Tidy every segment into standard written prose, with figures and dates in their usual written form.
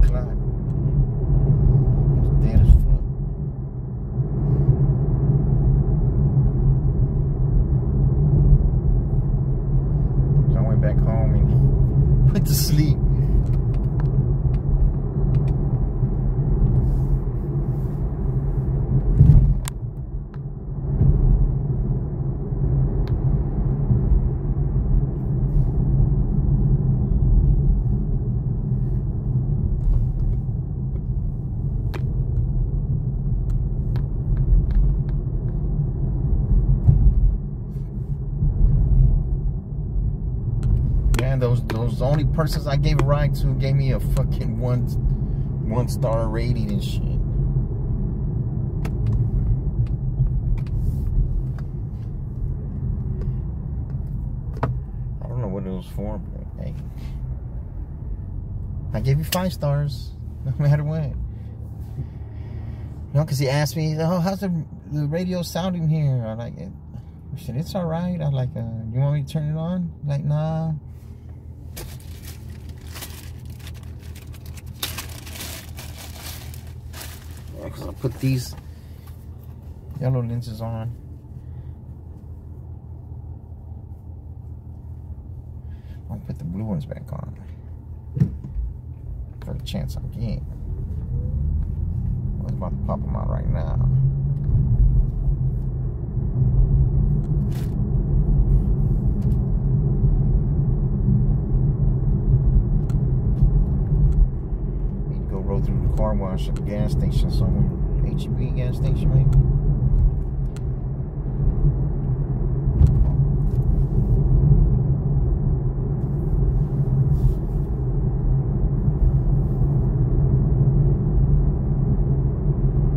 o'clock. It was dead as fuck. So I went back home and went to sleep. Those only persons I gave a ride to gave me a fucking one star rating and shit. I don't know what it was for, but hey, I gave you 5 stars, no matter what. You know, because he asked me, "Oh, how's the radio sounding here?" I like it. I said, "It's all right." I like, "You want me to turn it on?" Like, nah. Because I put these yellow lenses on. I'll put the blue ones back on for the chance I get. I'm about to pop them out right now. Through the car wash at the gas station somewhere. HEB gas station maybe.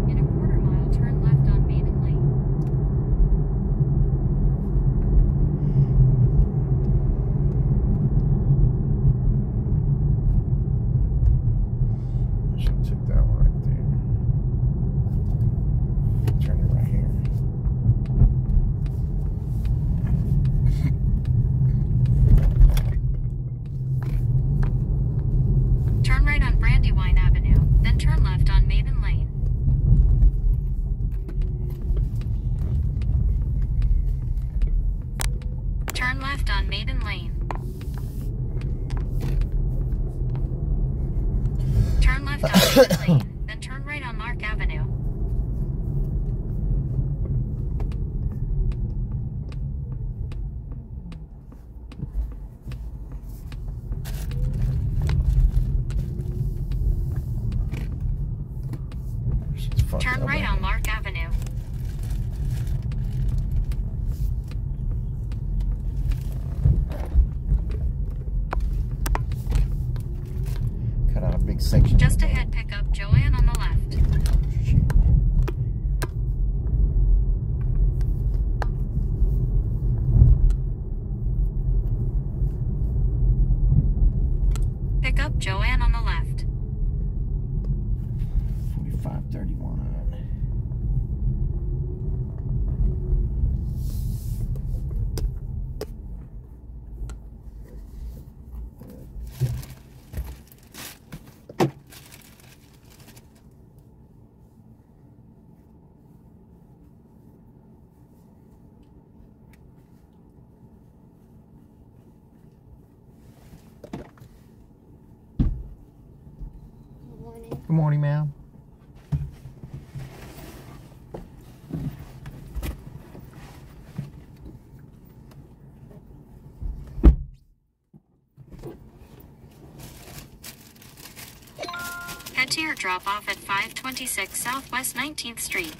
In a quarter mile, turn left on Maiden Lane. Took that one right there. Turn it right here. Turn right on Brandywine Avenue, then turn left on Maiden Lane. Turn left on Maiden Lane. Turn left on Maiden Lane, then turn right on Lark Avenue. Turn right on Lark Avenue. Cut out a big section. Just ahead, pick up Joanne on the left. Pick up Joanne on the left. 4531. Good morning, ma'am. Head to your drop-off at 526 Southwest 19th Street.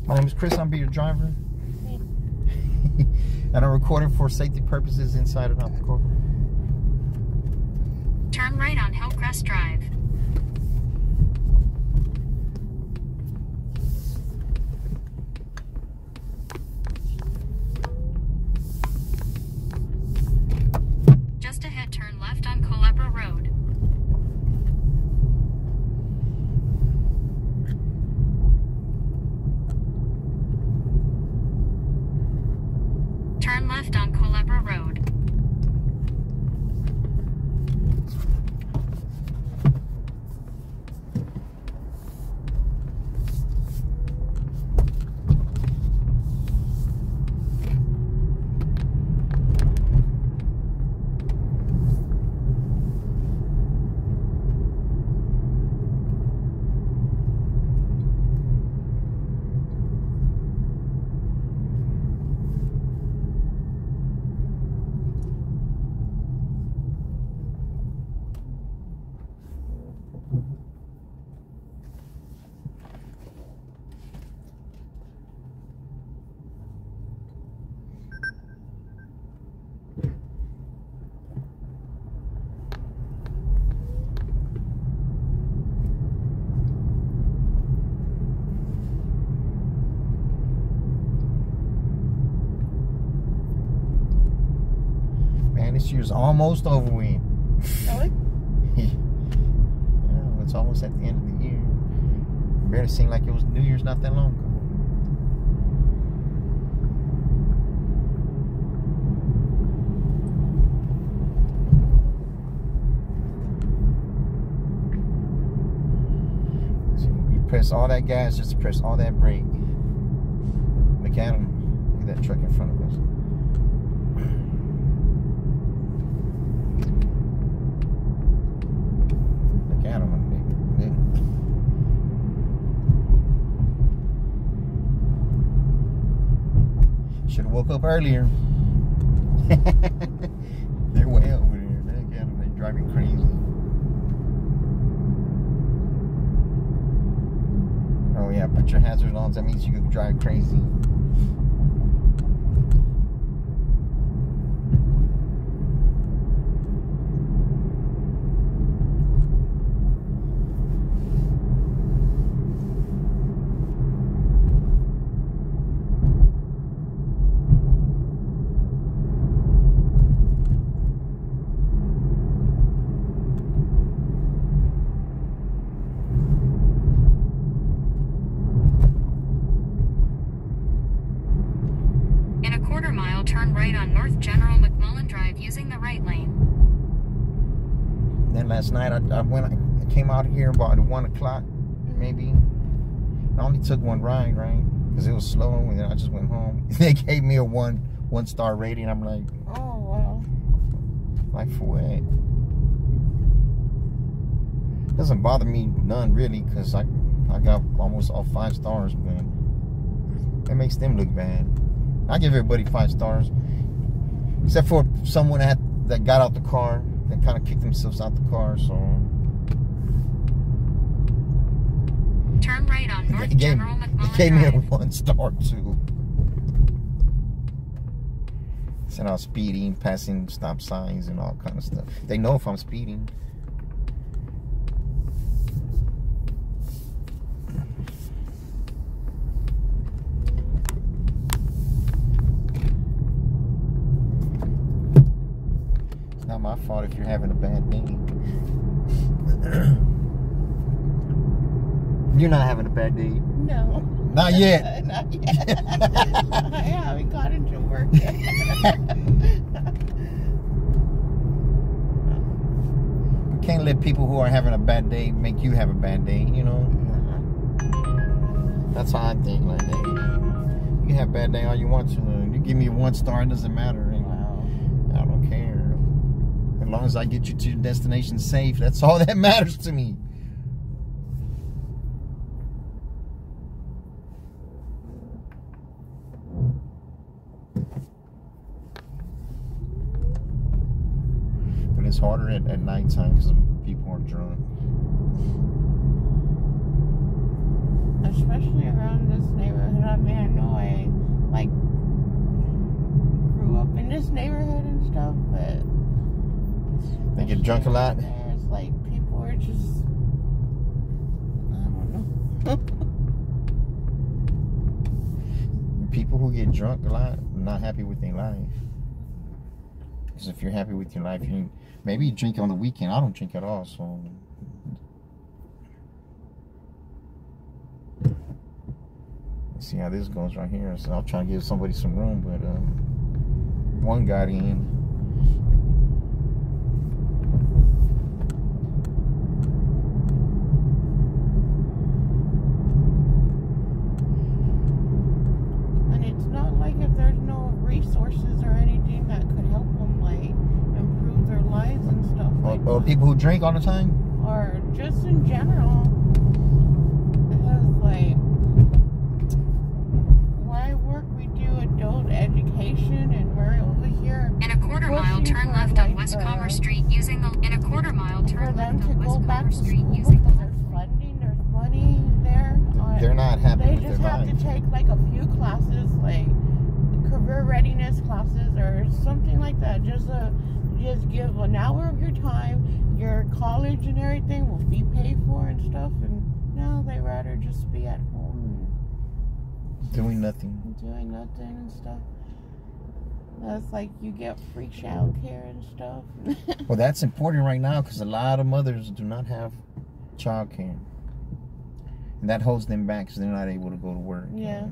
My name is Chris. I'll be your driver. And I'm recording for safety purposes inside and out the car. Turn right on Hillcrest Drive. Just ahead, turn left on Culebra Road. left on Culebra Road. This year's almost over with. Really? Yeah, it's almost at the end of the year. It barely seemed like it was New Year's not that long ago. So you press all that gas just to press all that brake. Look at him. Look at that truck in front of us. Should have woke up earlier. They're way over there. Look at them. They're driving crazy. Oh yeah, put your hazards on. That means you could drive crazy. Turn right on North General McMullen Drive using the right lane. Then last night I came out here about 1 o'clock maybe. I only took one ride, right? Because it was slow, and then I just went home. They gave me a one-star rating. I'm like, oh wow. Like for what? Doesn't bother me none really, because I got almost all 5 stars, but it makes them look bad. I give everybody 5 stars, except for someone that got out the car, that kind of kicked themselves out the car. So turn right on North General McMullen Drive. It gave me a 1 star too. Said I was speeding, passing stop signs, and all kind of stuff. They know if I'm speeding. Not my fault if you're having a bad day. You're not having a bad day. No. Not yet. Not yet. I haven't got into work yet. You can't let people who are having a bad day make you have a bad day, you know? That's how I think. Like, hey, you can have a bad day all you want to. You give me a 1 star, it doesn't matter. Wow. I don't care. As long as I get you to your destination safe, that's all that matters to me. But it's harder at nighttime because people are drunk. Especially around this neighborhood. I mean, I know I like grew up in this neighborhood and stuff, but They get drunk a lot? There's like people are just, I don't know. People who get drunk a lot are not happy with their life. Because if you're happy with your life, maybe you drink on the weekend. I don't drink at all, so. Let's see how this goes right here. So I'll try to give somebody some room, but one got in. And it's not like if there's no resources or anything that could help them, like, improve their lives and stuff like Or that. people who drink all the time. Or just in general. Because, like, why work? We do adult education and we're over here In a quarter mile, pushing turn for, left like, on West Commerce Street using the. In a quarter mile, for turn them left to on go West back to Commerce Street school using because the. there's funding, there's money there. They're not happy They with just their have life. to take like a few classes, like career readiness classes or something like that. Just give an hour of your time, your college and everything will be paid for and stuff. And now they rather just be at home Doing nothing. and doing nothing and stuff. That's like you get free child care and stuff. Well, that's important right now because a lot of mothers do not have child care. And that holds them back because they're not able to go to work. Yeah.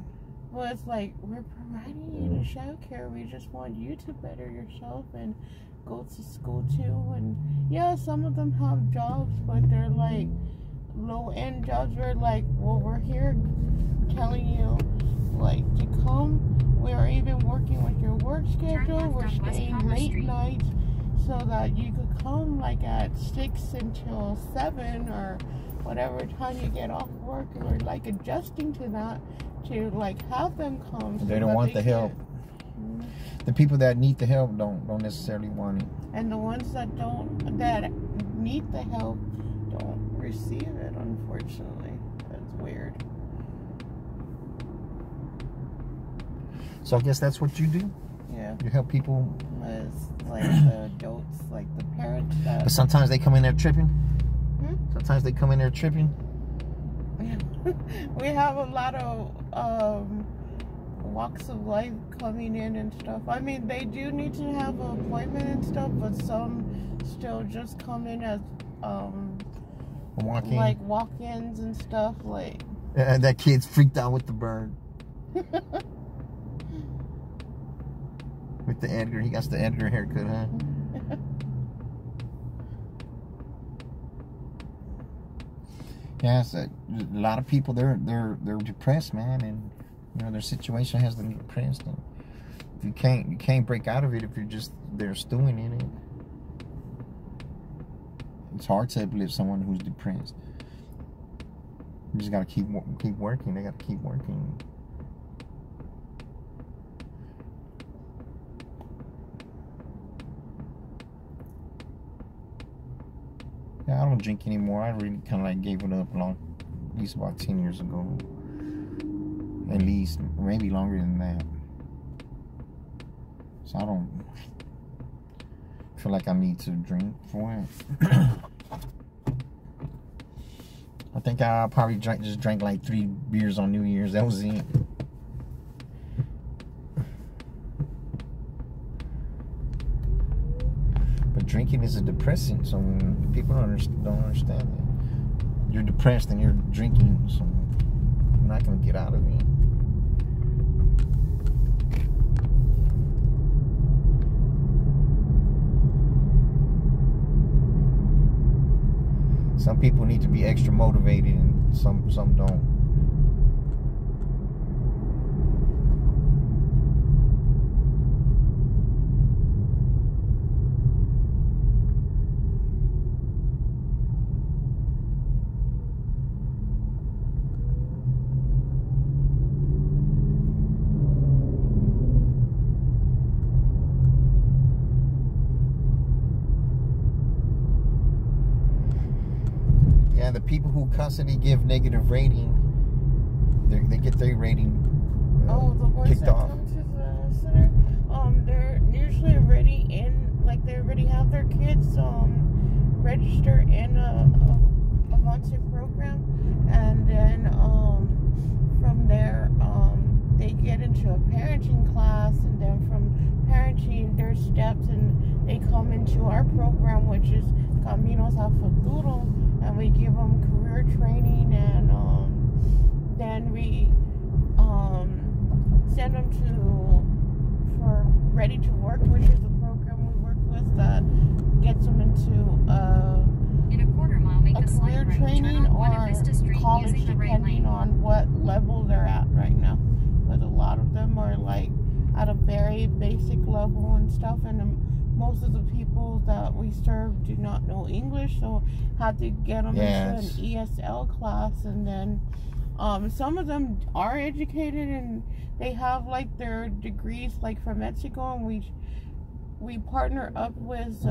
Well, it's like, we're providing you the child care. We just want you to better yourself and go to school too. And yeah, some of them have jobs, but they're like low-end jobs where like, well, we're here telling you like to come. We are even working with your work schedule. We're staying late nights so that you could come like at 6 until 7 or whatever time you get off work. And we're like adjusting to that to like have them come. So They don't that want the help. Mhm. The people that need the help don't necessarily want it. And the ones that need the help don't receive it, unfortunately. That's weird. So I guess that's what you do. Yeah. You help people. It's like the adults, like the parents that But sometimes they come in there tripping. Hmm? Sometimes they come in there tripping. we have a lot of walks of life coming in and stuff. I mean, they do need to have an appointment and stuff, but some still just come in as Walking. like walk-ins and stuff. Like And that kid's freaked out with the bird. With the Edgar. He got the Edgar haircut, huh? Yeah, so a lot of people they're depressed, man, and you know their situation has them depressed. And you can't break out of it if you're just there stewing in it. It's hard to uplift someone who's depressed. You just gotta keep working. They gotta keep working. Yeah, I don't drink anymore. I really kind of like gave it up at least about 10 years ago. At least, maybe longer than that. So I don't feel like I need to drink for it. I think I probably just drank like 3 beers on New Year's. That was it. But drinking is a depressant, so people don't understand it. You're depressed and you're drinking, so you're not going to get out of it. Some people need to be extra motivated and some don't. The people who constantly give negative rating, they get their rating the ones kicked that off. come to the center, they're usually already in, like they already have their kids register in a volunteer program, and then from there they get into a parenting class, and then from parenting there's steps, and they come into our program, which is Caminos a Futuro. And we give them career training, and then we send them to for Ready to Work, which is the program we work with that gets them into In a quarter mile, make a a slight career right. Turn training on or Buena Vista Street college, using the right depending lane. on what level they're at right now. But a lot of them are like at a very basic level and stuff, and most of the people that we serve do not know English, so had to get them Yes. into an ESL class, and then some of them are educated and they have like their degrees like from Mexico, and we partner up with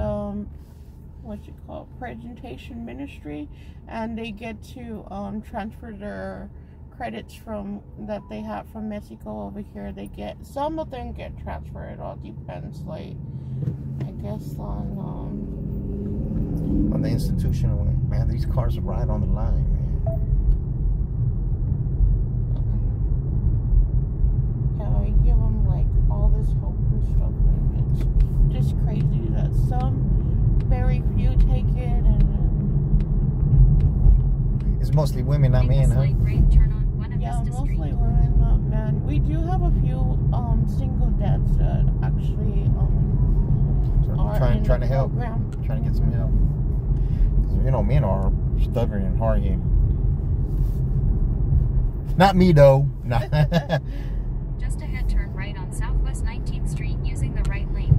what's it called, Presentation Ministry, and they get to transfer their credits from that they have from Mexico over here. They get, some of them get transferred. It all depends, like I guess on the institutional way. Man, these cars are right on the line, man. yeah, we give them like all this hope and stuff, and it's just crazy that some, very few take it, and It's mostly women, not Make a men, huh? slight right. Turn on Buena yeah, Vista mostly Street. women, not men. We do have a few single dads that actually are Trying in to the help. program. Trying to get some help. 'Cause, you know, men are stubborn and hard-headed. Not me, though. Nah. Just ahead, turn right on Southwest 19th Street using the right lane.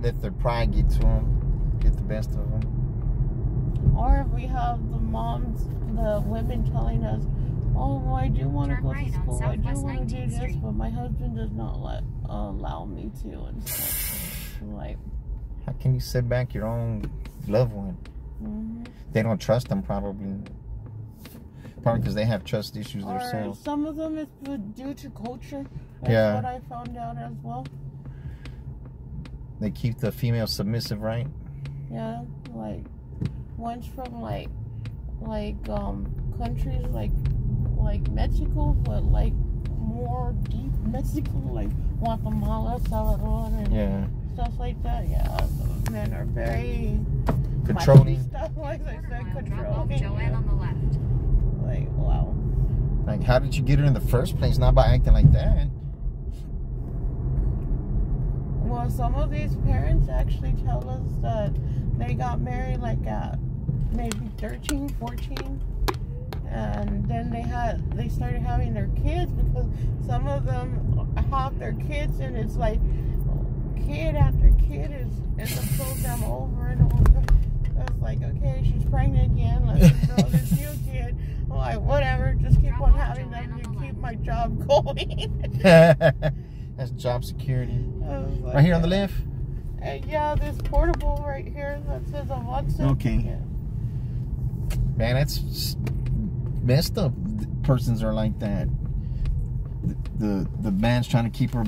Let their pride get to them. Get the best of them. Or if we have the moms, the women telling us, oh, well, I do want to Turn go right to on school, I do Southwest want to do 19th this, Street. but my husband does not allow me to, and stuff. Like, How can you set back your own loved one? They don't trust them, probably. Probably because they have trust issues or themselves. some of them is due to culture. That's Yeah. what I found out as well. They keep the female submissive, right? Yeah, like one's from like countries like Mexico, but like more deep Mexico, like Guatemala, Salvador, and Yeah. stuff like that. Yeah, the men are very Controlling. stuff like I Quarter said, mile, drop off controlling. Joanne Yeah. on the left. Like, wow. Like, how did you get her in the first place? Not by acting like that. Well, some of these parents actually tell us that they got married like at maybe 13, 14, and then they started having their kids, because some of them have their kids, and it's like kid after kid is in the program over and over. It's like, okay, she's pregnant again, let's throw this new kid. I'm like, whatever, just keep on having them to keep my job going. That's job security. I was like, Right here on the left? yeah, this portable right here that says a Watson. Okay. Yeah. Man, that's messed up. Persons are like that. The man's trying to keep her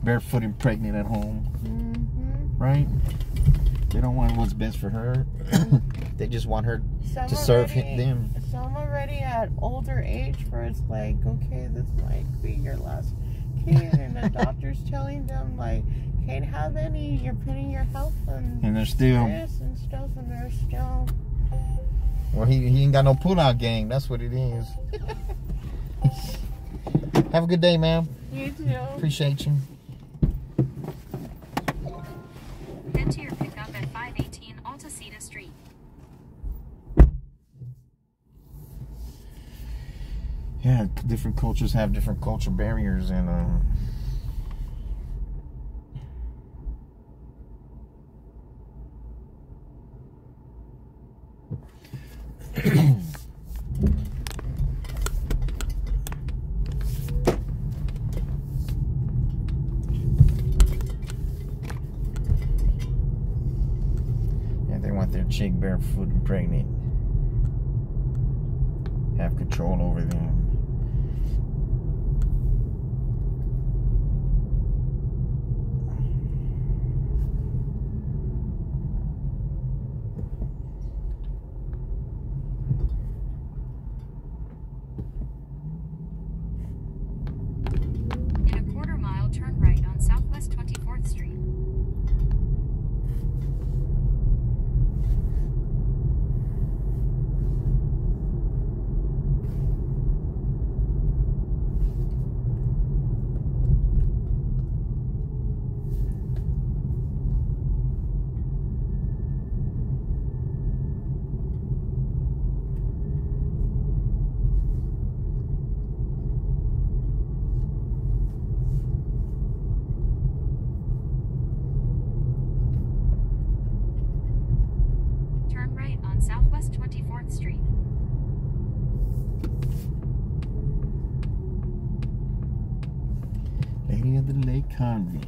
barefoot and pregnant at home, right? They don't want what's best for her. They just want her to serve them. Some already at older age where it's like, okay, this might be your last kid, and the doctor's telling them like, can't have any. You're putting your health on And they're still, this and stuff, and they're still. well, he ain't got no pull-out game. That's what it is. Have a good day, ma'am. You too. Appreciate you. Head to your pickup at 518 Altacita Street. Yeah, different cultures have different culture barriers, and yeah, they want their chick barefoot and pregnant. Have control over them. In a quarter mile, turn right on Southwest 24th Street. North Street. Lady of the Lake Convent.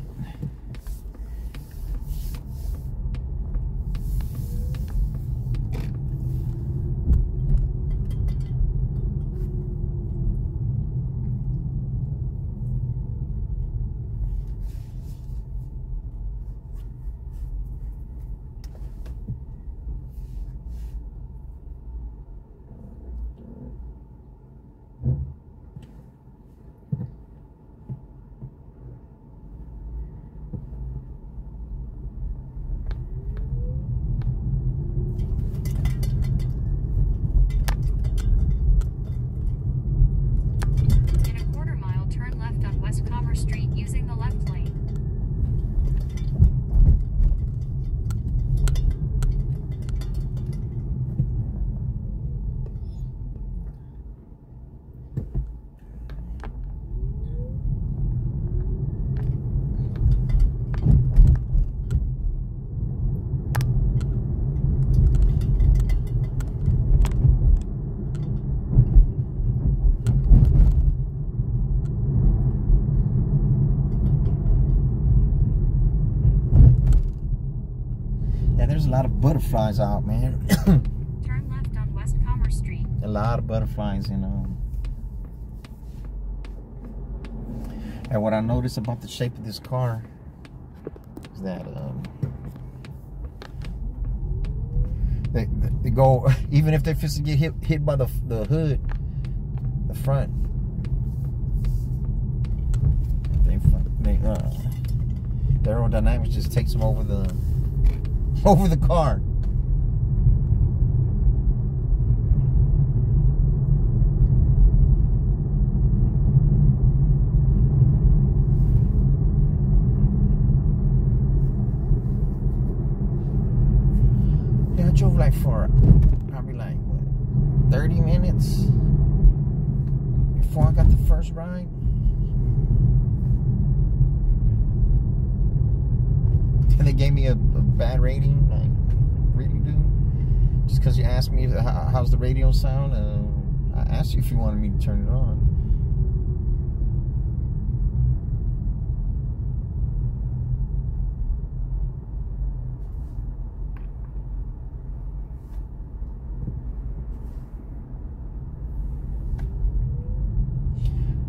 In a quarter mile, turn left on West Commerce Street using the left lane. Yeah, there's a lot of butterflies out, man. Turn left on West Commerce Street. A lot of butterflies, you know. And what I noticed about the shape of this car is that they go, even if they just get hit by the hood, the front, the aerodynamics just takes them over the car. Yeah, I drove like for probably like what, 30 minutes before I got the first ride. And they gave me a bad rating, like, really, dude? Just because you asked me how's the radio sound, I asked you if you wanted me to turn it on.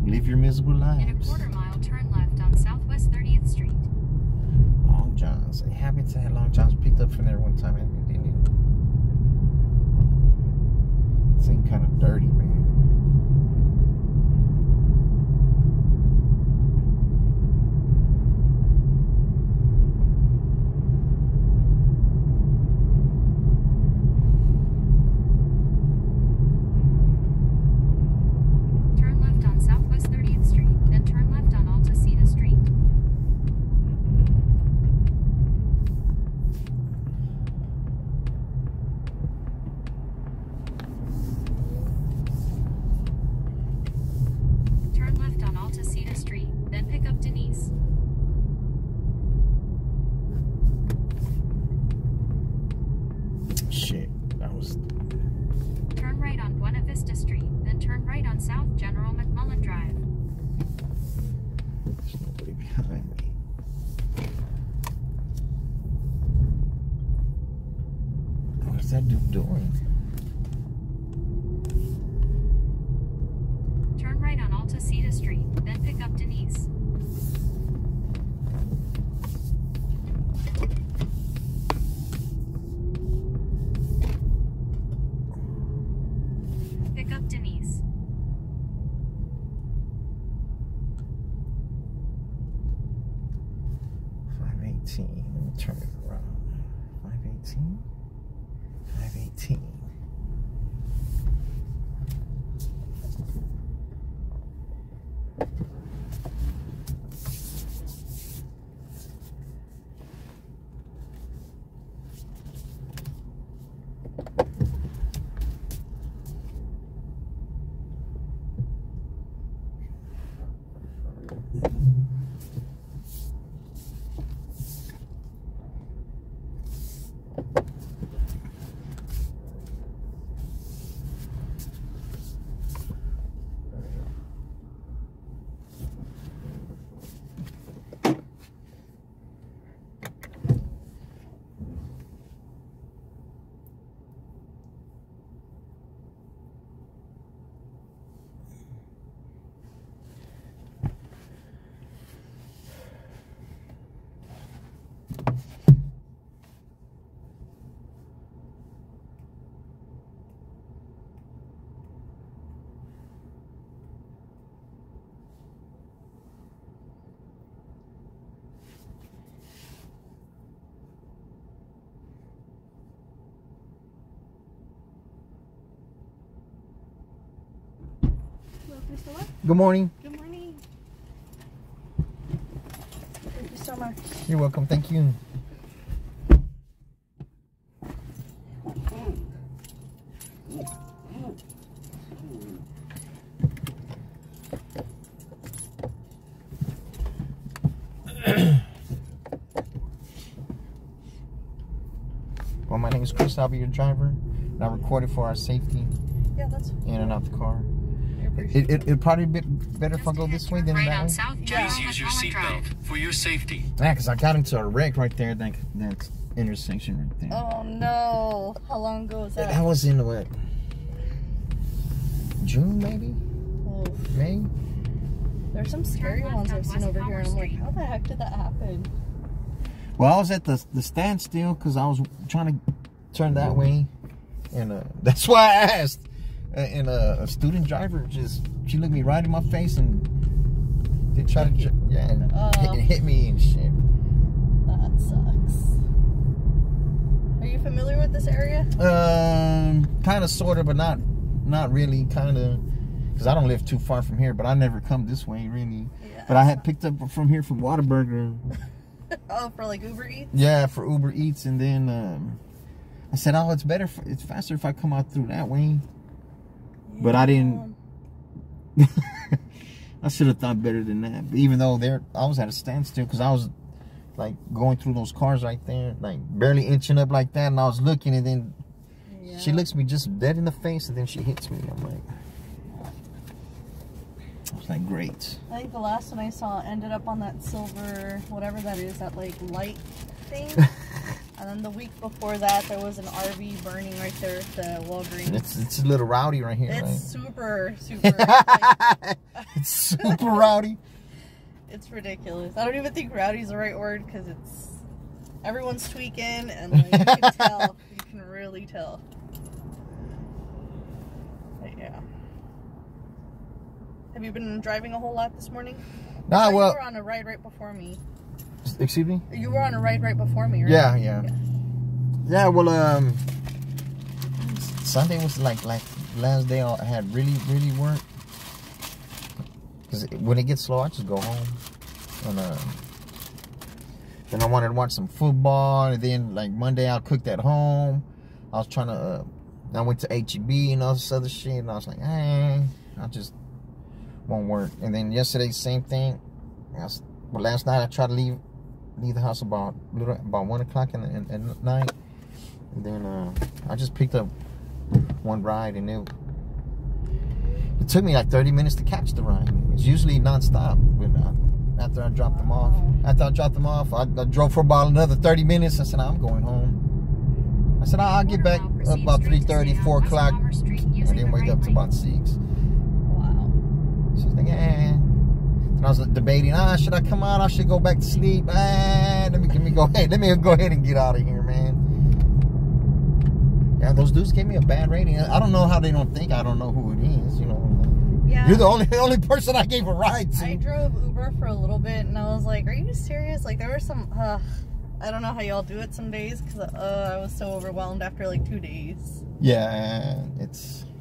Live your miserable In a lives. quarter mile, turn left on Southwest 30th Street. Long Johns. It happened to have Long Johns picked up from there one time. And it seemed kind of dirty, man. Turn left on Southwest 30th Street, then turn left on Altacita Street. Turn left on Altacita Street, then pick up Denise. Shit, that was. Turn right on Buena Vista Street, then turn right on South General McMullen Drive. There's nobody behind me. What is that dude doing? Turn right on Altacita Street, then pick up Denise. Pick up Denise. Let me turn it around. 518? 518. Priscilla? Good morning. Good morning. Thank you so much. You're welcome. Thank you. Well, my name is Chris. I'll be your driver. And I recorded for our safety Yeah, that's in and out the car. I appreciate it. It'd probably be better if I go this way than right that on way. South General Please use your McMullen Drive. seatbelt for your safety. Yeah, because I got into a wreck right there. That intersection right there. Oh no. How long ago was that? That was in what? June, maybe? Oh, May? there's some scary Turn left ones on I've seen West over here, and I'm like, Palmer how the heck did that happen? Well, I was at the standstill because I was trying to turn that way. And that's why I asked. And a student driver she looked me right in my face and they tried to, hit me and shit. That sucks. Are you familiar with this area? Kind of, sort of, but not really. Kind of, because I don't live too far from here, but I never come this way really. Yeah. But I had picked up from here from Whataburger. Oh, for like Uber Eats? Yeah, for Uber Eats, and then I said, "Oh, it's faster if I come out through that way." But I didn't. I should have thought better than that. But even though I was at a standstill because I was like going through those cars right there, like barely inching up like that, and I was looking, and then she looks me just dead in the face, and then she hits me. I'm like, I was like, great. I think the last one I saw ended up on that silver, whatever that is, that like light thing. And then the week before that, there was an RV burning right there at the Walgreens. It's a little rowdy right here, It's right? super, like, It's super rowdy. it's ridiculous. I don't even think rowdy is the right word because everyone's tweaking and like, you can tell. You can really tell. But yeah. Have you been driving a whole lot this morning? Nah, You well, were on a ride right before me. excuse me? You were on a ride right before me, right? Yeah. Yeah, well, Sunday was like last day I had really work. Because when it gets slow, I just go home. And then I wanted to watch some football. And then, like, Monday, I'll cook at home. I was trying to, I went to H-E-B and all this other shit. And I was like, I just won't work. And then yesterday, same thing. Well, last night, I tried to leave the house about 1 o'clock at night. And then I just picked up one ride, and it took me like 30 minutes to catch the ride. It's usually non-stop. But after I dropped them off, I drove for about another 30 minutes. I said, I'm going home. I said, I'll get back about 3:30, 4 o'clock. I didn't wake up till about 6. Wow. She's like, And I was debating, should I come out? I should go back to sleep. Let me go ahead and get out of here, man. Yeah, those dudes gave me a bad rating. I don't know how they don't think I don't know who it is, you know. Yeah. You're the only person I gave a ride to. I drove Uber for a little bit, and I was like, are you serious? Like, there were some, I don't know how y'all do it some days, because I was so overwhelmed after like 2 days. Yeah,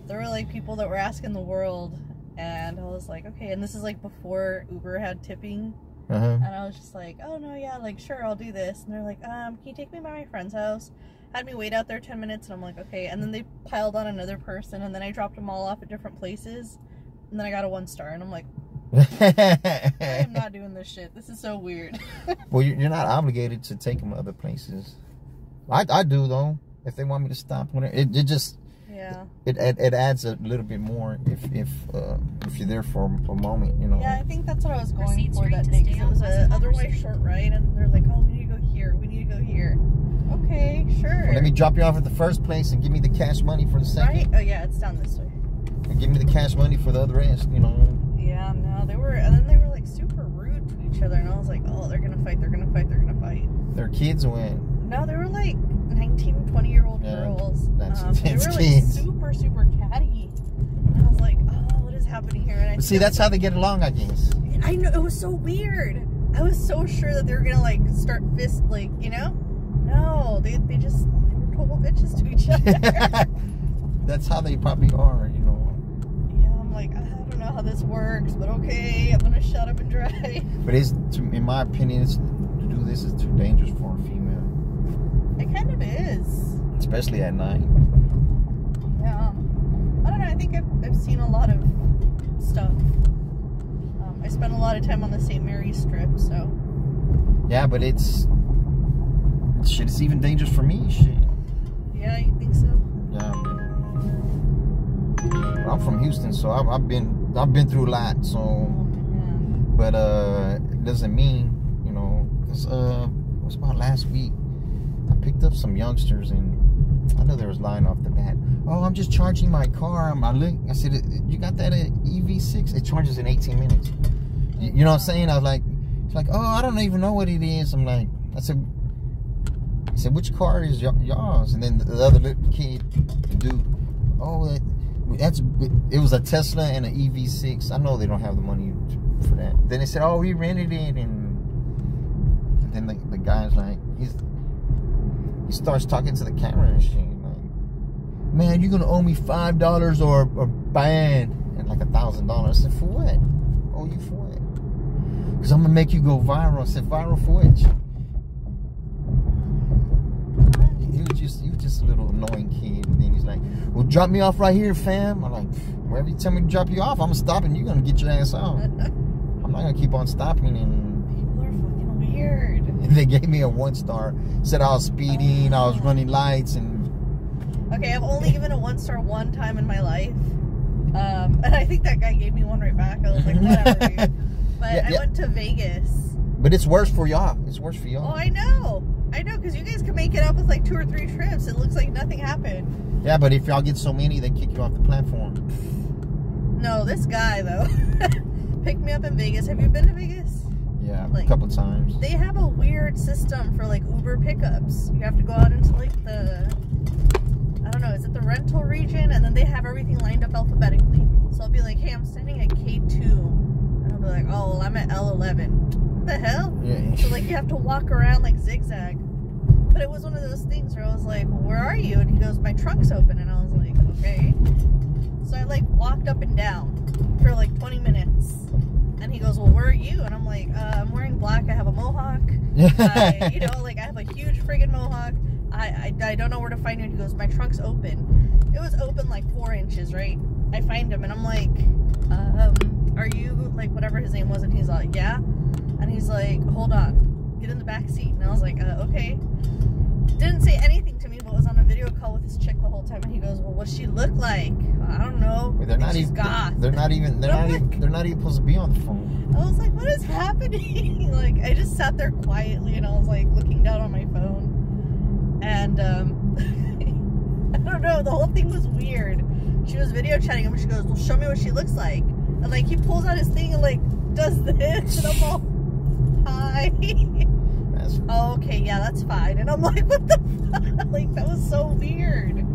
There were like people that were asking the world, and I was like, okay, and this is like before Uber had tipping. And I was just like, oh no, yeah, like sure, I'll do this. And they're like, can you take me by my friend's house? Had me wait out there 10 minutes, and I'm like, okay. And then they piled on another person, and then I dropped them all off at different places, and then I got a 1-star, and I'm like, I am not doing this shit. This is so weird. Well, you're not obligated to take them other places. I do though. If they want me to stop, whatever. It just it adds a little bit more if you're there for a moment, you know. Yeah, I think that's what I was going Proceed for straight that to day, stay because it on was West an Palmer otherwise Street. short ride, and they're like, oh, we need to go here, we need to go here. Okay, sure. Well, let me drop you off at the first place and give me the cash money for the second. Right? Oh yeah, it's down this way. And give me the cash money for the other rest, you know. Yeah, no, they were, and then they were like super rude to each other, and I was like, oh, they're gonna fight, they're gonna fight, they're gonna fight. Their kids went. No, they were like 19, 20-year-old girls. That's they were like kids. super catty. And I was like, oh, what is happening here? And I See, that's how they get along, I guess. I know, it was so weird. I was so sure that they were gonna like start fist, like, you know? No, they were total bitches to each other. That's how they probably are, you know. Yeah, I'm like, I don't know how this works, but okay, I'm gonna shut up and drive. But in my opinion, to do this is too dangerous for a female. It kind of is. Especially at night. Yeah. I don't know, I think I've seen a lot of stuff. I spent a lot of time on the St. Mary's Strip, so. Yeah, but it's even dangerous for me, shit. Yeah, you think so? Yeah, man. I'm from Houston, so I've been through a lot, so. But it doesn't mean, you know, cause it was about last week. I picked up some youngsters and I know there was lying off the bat. Oh, I'm just charging my car. I said, you got that at EV6? It charges in 18 minutes. You know what I'm saying? I was like, it's like, oh, I don't even know what it is. I'm like, I said, which car is y'all's? And then the other little kid, the dude, oh, it was a Tesla and an EV6. I know they don't have the money for that. Then they said, oh, we rented it, and then the guy's like, he starts talking to the camera and shit. Like, man, you're gonna owe me $5 or ban, and like $1,000. I said, for what? Oh, you for what? Because I'm gonna make you go viral. I said, viral for what? He was just a little annoying kid. And then he's like, well, drop me off right here, fam. I'm like, wherever you tell me to drop you off, I'm gonna stop and you're gonna get your ass out. I'm not gonna keep on stopping. And people are fucking weird. And they gave me a 1-star. Said I was speeding, I was running lights, and okay, I've only given a 1-star one time in my life. And I think that guy gave me one right back. I was like, whatever, dude. But yeah, I went to Vegas. But it's worse for y'all. It's worse for y'all. Oh, I know, because you guys can make it up with like 2 or 3 trips. It looks like nothing happened. Yeah, but if y'all get so many, they kick you off the platform. No, this guy, though, picked me up in Vegas. Have you been to Vegas? Yeah, like, a couple times. They have a weird system for like Uber pickups. You have to go out into like the, I don't know, is it the rental region? And then they have everything lined up alphabetically. So I'll be like, hey, I'm standing at K2. And I'll be like, oh, well, I'm at L11. What the hell? Yeah. So like you have to walk around like zigzag. But it was one of those things where I was like, well, where are you? And he goes, my trunk's open. And I was like, okay. So I like walked up and down for like 20 minutes. And he goes, well, where are you? And I'm like, I'm wearing black. I have a mohawk. You know, like I have a huge friggin' mohawk. I don't know where to find you. And he goes, my trunk's open. It was open like 4 inches, right? I find him and I'm like, are you like whatever his name was? And he's like, yeah. And he's like, hold on, get in the back seat. And I was like, okay. Didn't say anything to me, but was on a video call with this chick the whole time. And he goes, well, what's she look like? I don't know. They're not even supposed to be on the phone. I was like, what is happening? Like, I just sat there quietly and I was like looking down on my phone. And I don't know, the whole thing was weird. She was video chatting him and she goes, well, show me what she looks like. And like he pulls out his thing and like does this and I'm all, hi. Oh, okay, yeah, that's fine. And I'm like, what the fuck? Like, that was so weird.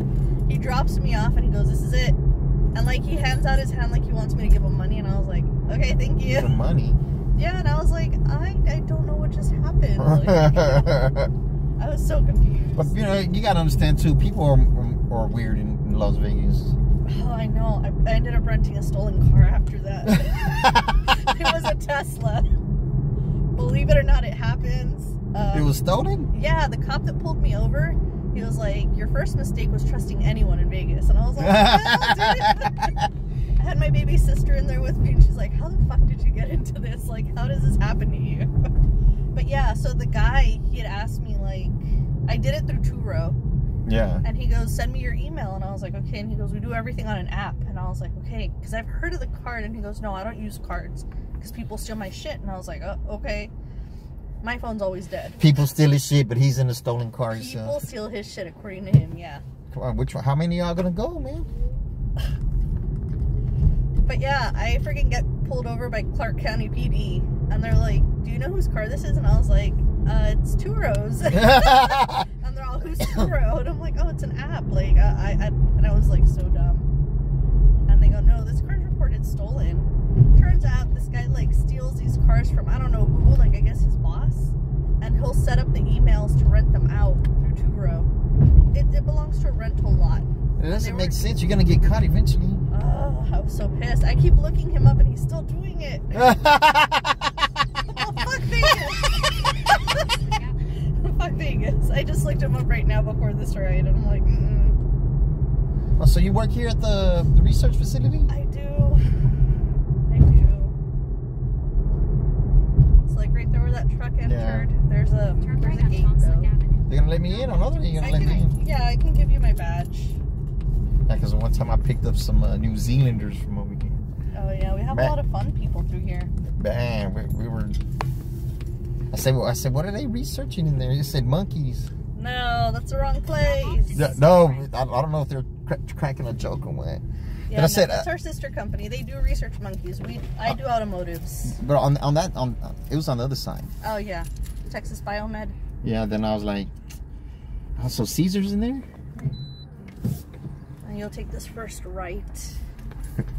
He drops me off and he goes, this is it. And like he hands out his hand like he wants me to give him money. And I was like, okay, thank you. For money? Yeah, and I was like, I don't know what just happened. Like, I was so confused. But you know, you gotta understand too, people are weird in Las Vegas. Oh, I know. I ended up renting a stolen car after that. It was a Tesla. Believe it or not, it happens. It was stolen? Yeah, the cop that pulled me over, he was like, your first mistake was trusting anyone in Vegas. And I was like, hell, dude. I had my baby sister in there with me, and she's like, how the fuck did you get into this? Like, how does this happen to you? But yeah, so the guy, he had asked me, like, I did it through Turo. Yeah. And he goes, send me your email. And I was like, okay. And he goes, we do everything on an app. And I was like, okay. Because I've heard of the card. And he goes, no, I don't use cards. Because people steal my shit. And I was like, oh, okay. My phone's always dead. People steal his shit, but he's in a stolen car People himself. steal his shit according to him, yeah. Come on, which one? How many of y'all gonna go, man? But yeah, I freaking get pulled over by Clark County PD. And they're like, do you know whose car this is? And I was like, it's Turo's. And they're all, who's Turo? And I'm like, oh, it's an app. Like, and I was like, so dumb. And they go, no, this car's reported stolen. Turns out this guy like steals these cars from I don't know who, like I guess his boss, and he'll set up the emails to rent them out through Turo. It belongs to a rental lot. It doesn't make sense. You're gonna get caught eventually. Oh, I was so pissed. I keep looking him up and he's still doing it. Oh, fuck Vegas. Fuck Vegas. I just looked him up right now before this ride and I'm like, Oh, so you work here at the research facility? I do. It's like right there where that truck entered. There's a Turn right on gate Tomsick though. Avenue. They're gonna let me in or not? Are you gonna let me in? Yeah, I can give you my badge. Yeah, because one time I picked up some New Zealanders from over here. Oh yeah, we have a lot of fun people through here. Man, we were. I said, what are they researching in there? It said monkeys. No, that's the wrong place. No, I don't know if they're cracking a joke or what. Yeah, But I said, that's our sister company. They do research monkeys. I do automotives. but on it was on the other side. Oh yeah, Texas Biomed. Yeah, then I was like, oh, so Caesar's in there? And you'll take this first right.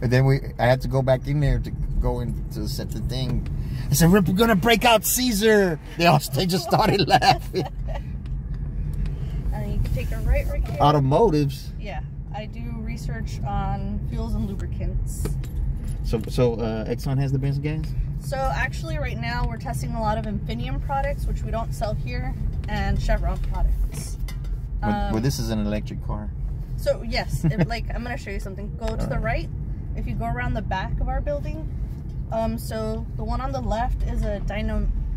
And then I had to go back in there to go in to set the thing. I said, we're gonna break out Caesar. They just started laughing. And you can take a right here. Automotives. Yeah, I do research on fuels and lubricants. So Exxon has the best gas? So actually right now we're testing a lot of Infinium products, which we don't sell here, and Chevron products. But this is an electric car. So yes, like I'm gonna show you something. Go to the right. If you go around the back of our building, so the one on the left is a dynamometer.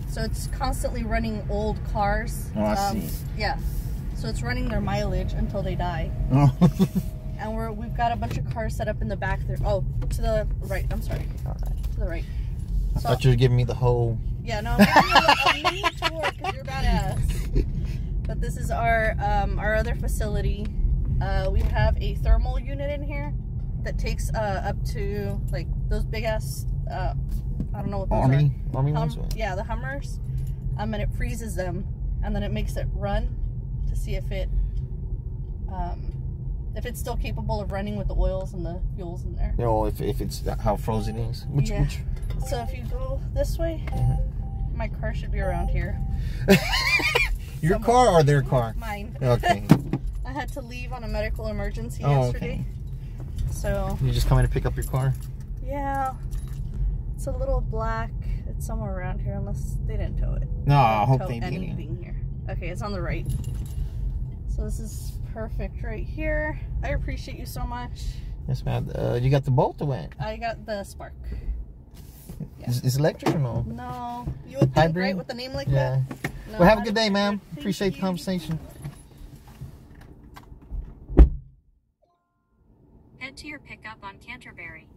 So it's constantly running old cars. Oh, I see. Yeah. So it's running their mileage until they die. Oh. And we've got a bunch of cars set up in the back there. Oh, to the right. I'm sorry. All right. To the right. I thought you were giving me the whole. Yeah, no, I'm giving you a mini tour because you're badass. But this is our other facility. We have a thermal unit in here that takes up to like those big ass. I don't know what those Army are. ones. Yeah, the Hummers. And it freezes them, and then it makes it run to see if it's still capable of running with the oils and the fuels in there. You know, if it's how frozen it is. Which? So if you go this way, my car should be around here. Your car or their car? Mine. Okay. I had to leave on a medical emergency Oh, yesterday. okay. So You just come in to pick up your car? yeah, it's a little black. It's somewhere around here, unless they didn't tow it. No, I hope Tow they didn't. anything here. Okay, it's on the right. So this is perfect right here. I appreciate you so much. Yes, ma'am. You got the Bolt or what? I got the Spark. Yeah. Is electric or no? No, you would think, Hybrid? right, with a name like Yeah. that? No, Well, have a not good day, ma'am. Thank Appreciate the you. conversation. Head to your pickup on Canterbury.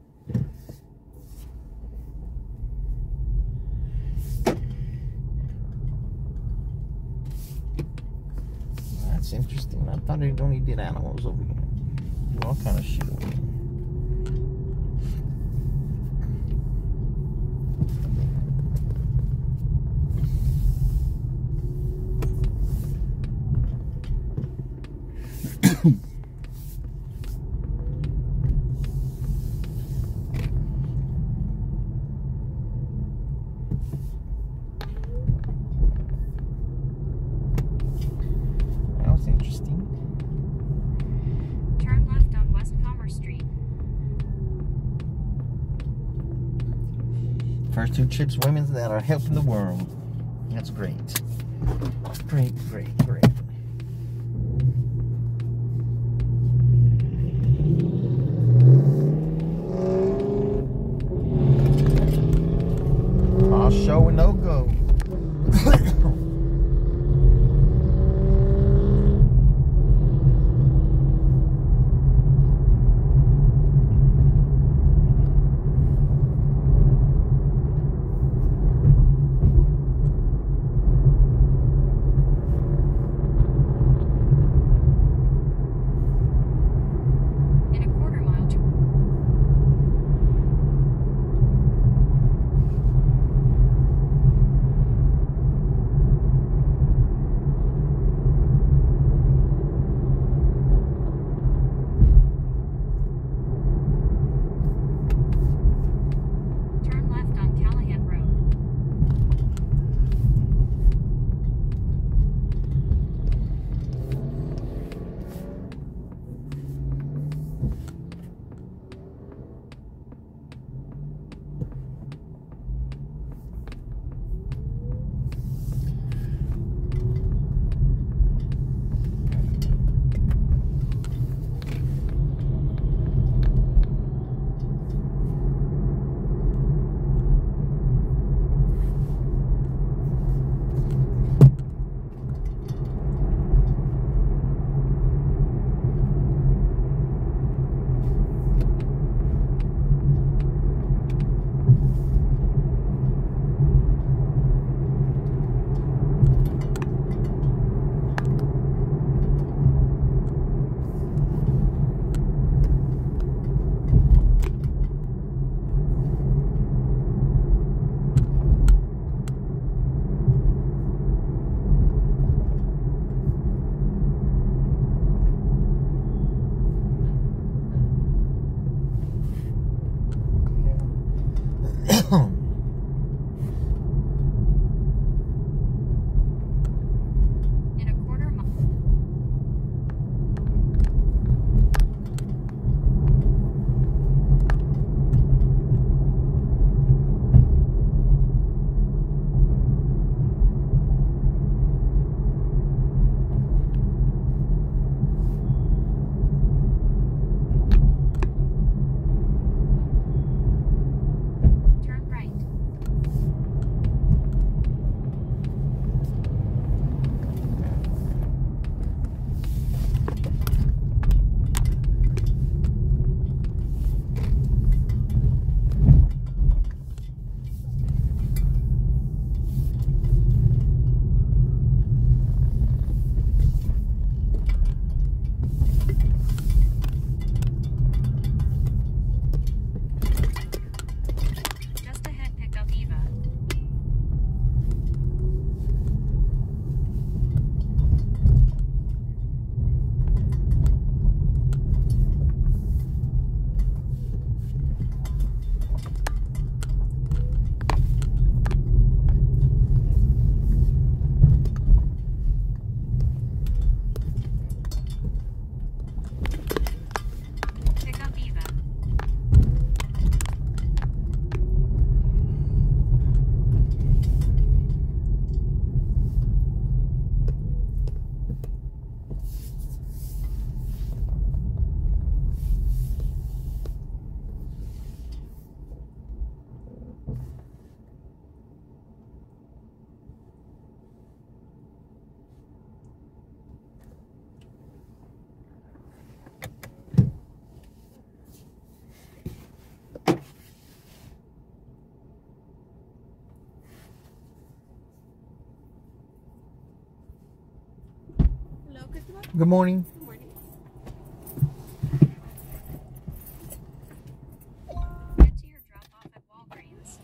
That's interesting. I thought they only did animals over here. Do all kind of shit over here. That was interesting. Turn left on West Commerce Street. First 2 trips, women that are helping the world. That's great. Great, great, great. All show and no go. In a quarter mile, Good morning. Good morning. Get to your drop-off at Walgreens.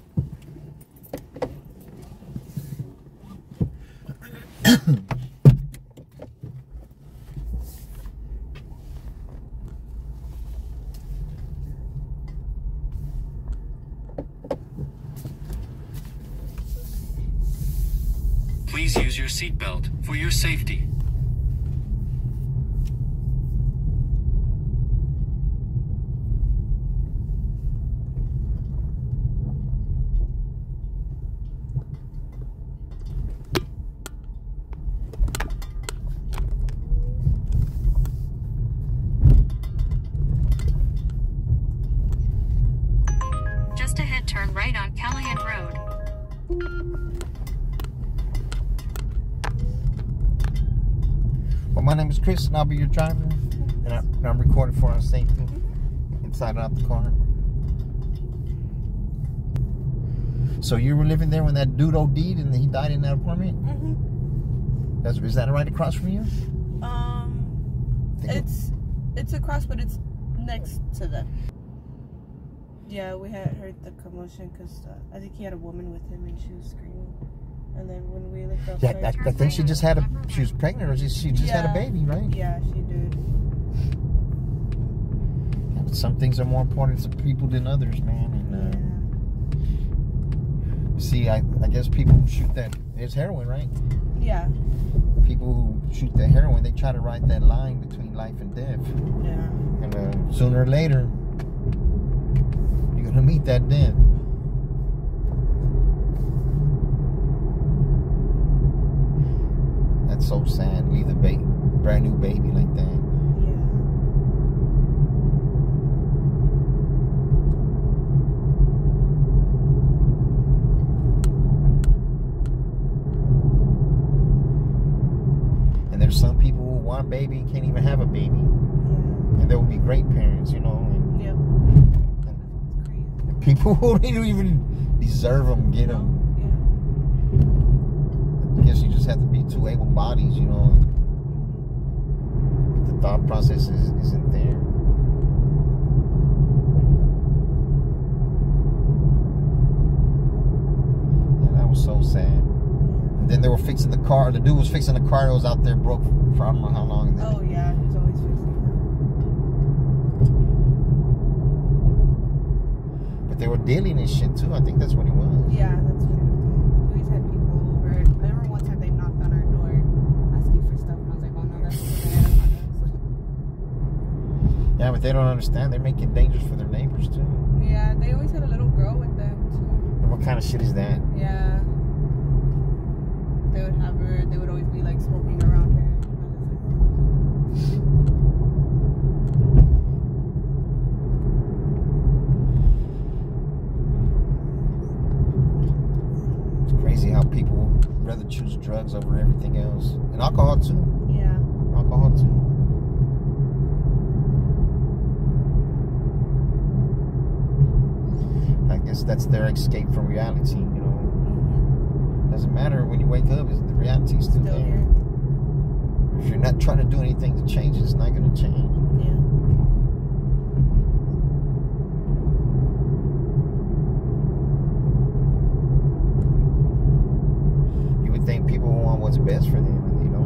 Please use your seatbelt for your safety. Just ahead, turn right on Callahan Road. Well, my name is Chris, and I'll be your driver. And I'm recording for our safety inside and out the car. So you were living there when that dude OD'd and he died in that apartment? Is that right across from you? It's across, but it's next to them. Yeah, we had heard the commotion because I think he had a woman with him and she was screaming. And then when we looked up, Yeah, I think she just had she was pregnant, or she just had a baby, right? Yeah, she did. Yeah, but some things are more important to people than others, man. And see, I guess people who shoot that, it's heroin, right? Yeah. People who shoot that heroin, they try to ride that line between life and death. Yeah. And sooner or later, you're gonna meet that death. That's so sad. Leave the brand new baby like that. Yeah. And there's some people who want a baby, can't even have a baby. Yeah. And they will be great parents, you know. And, Yep. and people who don't even deserve them, get them. I guess you just have to be two able bodies, you know. But the thought process isn't there. Yeah, that was so sad. And then they were fixing the car. The dude was fixing the car that was out there broke for I don't know how long. Oh yeah, he's always fixing But they were dealing and shit too. I think that's what it was. that. Yeah, that's what he was doing. We always had people over. I remember one time they knocked on our door asking for stuff, and I was like, oh no, that's what they're gonna find us. Yeah, but they don't understand. They make it dangerous for their neighbors too. Yeah, they always had a little girl with them too. What kind of shit is that? Yeah. They would have her, they would always be like smoking around her. It's crazy how people rather choose drugs over everything else. And alcohol too. Yeah. Alcohol too. I guess that's their escape from reality, you know. Doesn't matter when you wake up, the reality's still there. Here. If you're not trying to do anything to change it, it's not going to change. Yeah. You would think people want what's best for them, you know.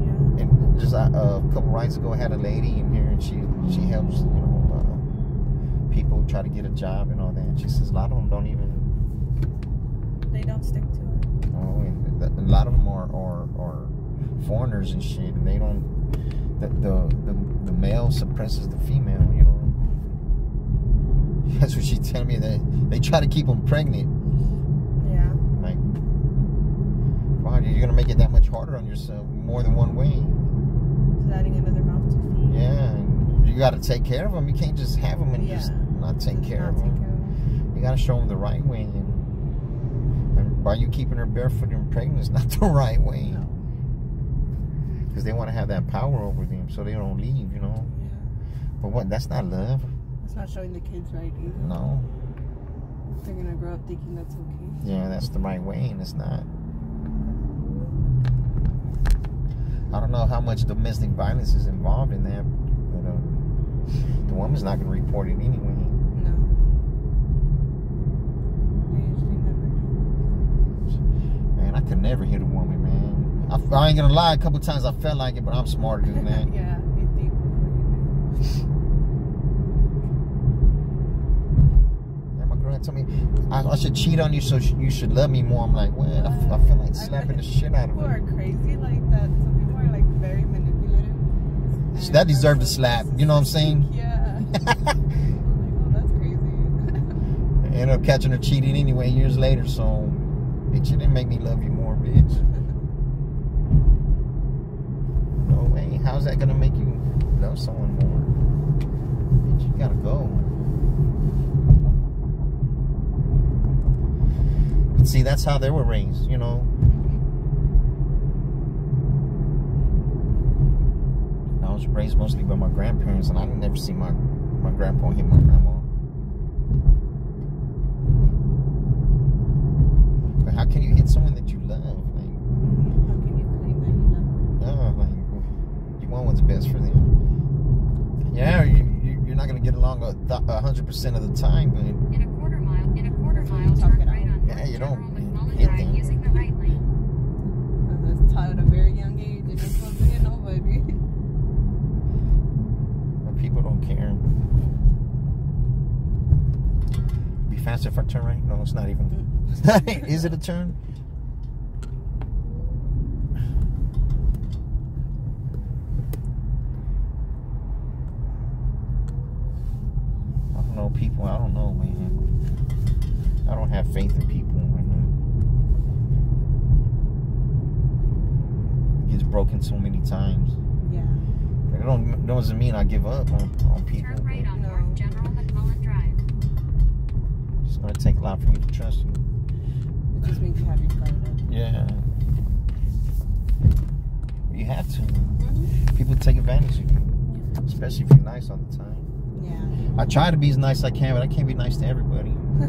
Yeah. And just a couple nights ago, I had a lady in here, and she helps, you know, people try to get a job and all that. And she says a lot of them don't even. They don't stick to it. Oh, and a lot of them are foreigners and shit, and they don't. The male suppresses the female, you know. That's what she tell me. That they try to keep them pregnant. Yeah. Like, wow, you're gonna make it that much harder on yourself, more than one way. Just adding another mouth to feed. Yeah, and you got to take care of them. You can't just have them and just not take Just care not of take them. care of 'em. You got to show them the right way. And by you keeping her barefoot and pregnant is not the right way. No. Because they want to have that power over them so they don't leave, you know. Yeah. But what? That's not love. It's not showing the kids right either. No. They're gonna grow up thinking that's okay. Yeah, that's the right way, and it's not. I don't know how much domestic violence is involved in that, but the woman's not going to report it anyway. No. They usually never do. Man, I could never hit a woman, man. I ain't going to lie, a couple times I felt like it, but I'm smarter than that. Yeah, you think Yeah, my girl told me, I should cheat on you so you should love me more. I'm like, what? I feel like slapping the shit out of people her. are crazy like that. Some people are like very manipulative. That deserved a slap. You know what I'm saying? Yeah. I'm like, oh, that's crazy. I ended up catching her cheating anyway years later, so bitch, you didn't make me love you more, bitch. No way. How's that gonna make you love someone more? Bitch, you gotta go. But see, that's how they were raised, you know. I was raised mostly by my grandparents, and I didn't never see my grandpa hit my grandma. But how can you hit someone that you love? Like, How can you claim that you love them? no, like, you want what's best for them. Yeah, you're not gonna get along 100% of the time, but In a quarter mile, Talk turn it right out. on Yeah, North you don't General McMullen hit Drive them. using the right lane. I was taught at a very young age. You're not supposed to hit nobody. but people don't care. Be faster if I turn right? No, it's not even. Is it a turn? I don't know people. I don't know, man. I don't have faith in people, man. It gets broken so many times. Yeah. It doesn't mean I give up on people. Turn right on No. North General McMullen Drive. It's gonna take a lot for me to trust you. It just means you have your guard up. Yeah. You have to. People take advantage of you, especially if you're nice all the time. Yeah. I try to be as nice as I can, but I can't be nice to everybody. Yeah.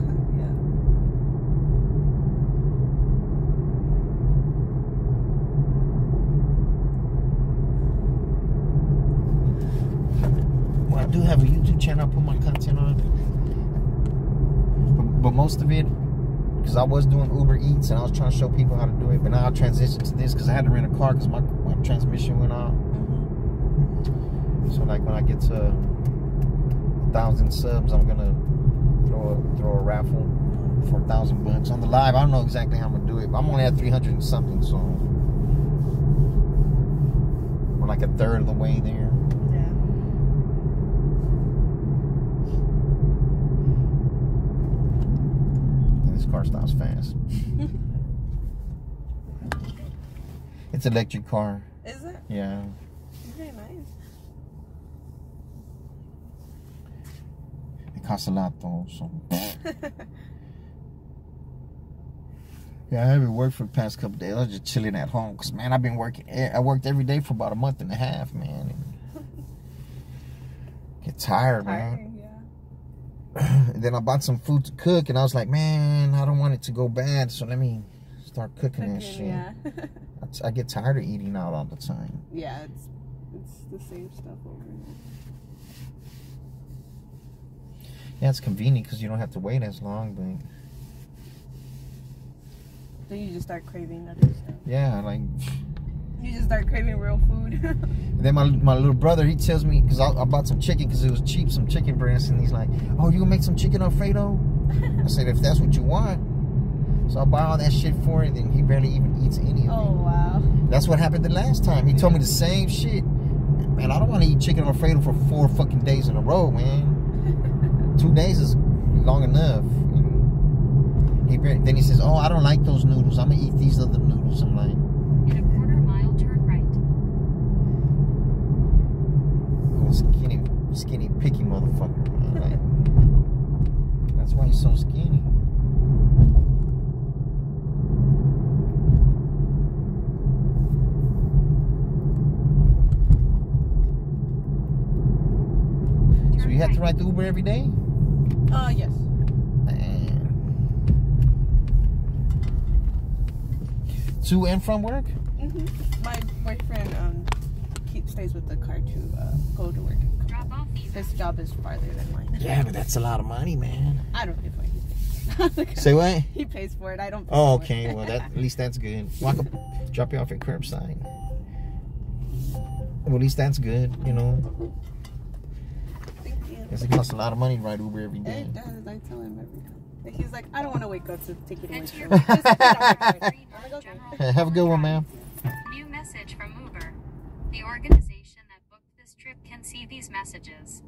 Well, I do have a YouTube channel I put my content on. But most of it, because I was doing Uber Eats and I was trying to show people how to do it, but now I transitioned to this because I had to rent a car because my transmission went out. So like when I get to 1,000 subs, I'm gonna throw a raffle for $1,000 on the live. I don't know exactly how I'm gonna do it, but I'm only at 300 and something, so we're like a third of the way there. Yeah. And this car stops fast. It's an electric car. Is it? Yeah. Very nice. It costs a lot though, so. Yeah, I haven't worked for the past couple days. I was just chilling at home because, man, I've been working. I worked every day for about a month and a half, man. And get tired, man. Yeah. And then I bought some food to cook, and I was like, man, I don't want it to go bad, so let me start cooking that shit. Yeah. I get tired of eating out all the time. Yeah, it's the same stuff over there. Yeah, it's convenient because you don't have to wait as long, but Then you just start craving other stuff. yeah, like. You just start craving real food. And then my little brother, he tells me, because I bought some chicken because it was cheap, some chicken breast, and he's like, oh, you gonna make some chicken Alfredo? I said, if that's what you want. So I buy all that shit for it, and he barely even eats any of it. Oh, wow. That's what happened the last time. He told me the same shit. Man, I don't want to eat chicken Alfredo for 4 fucking days in a row, man. 2 days is long enough. Then he says, oh, I don't like those noodles. I'm going to eat these other noodles. I'm like, In a quarter mile, turn right. oh, skinny, picky motherfucker. Man. Like, that's why he's so skinny. So you have to ride the Uber every day? Yes. Man. To and from work? Mm-hmm. My boyfriend stays with the car to go to work. and come Drop home. off even. His job is farther than mine. Yeah, but that's a lot of money, man. I don't pay for it. He pays. Say what? He pays for it. I don't pay Oh, for okay. it. Well, that at least that's good. Well, I could drop you off at curbside. Well, at least that's good, you know. Thank you. Because it costs a lot of money to ride Uber every day. It does. I tell him every time. He's like, I don't want to wake up to take it away. Enter your from me. Just Just North get Street, on General Have a good one, ma'am. New message from Uber. The organization that booked this trip can see these messages.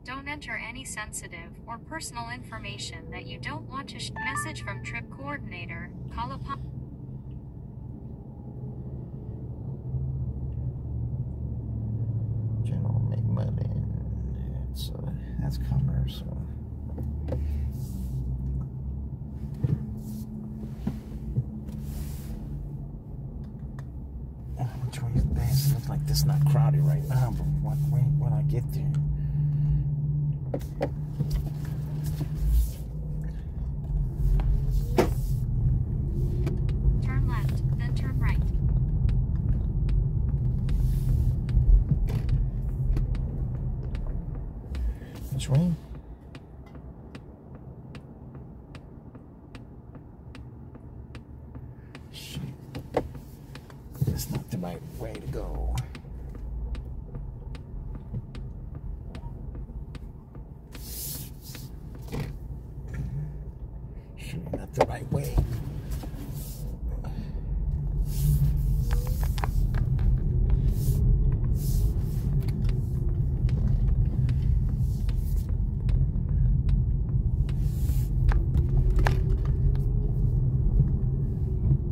Don't enter any sensitive or personal information that you don't want to message from trip coordinator. Call upon General McMillan. That's commerce. So. Which way is this? It looks like this not crowded right now, but when I get there. turn left, then turn right. Which way? Shit. That's not the right way to go. Shit, not the right way.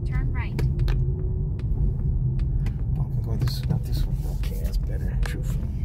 Turn right. Oh, I can go this, not this one. Okay, that's better, truthfully.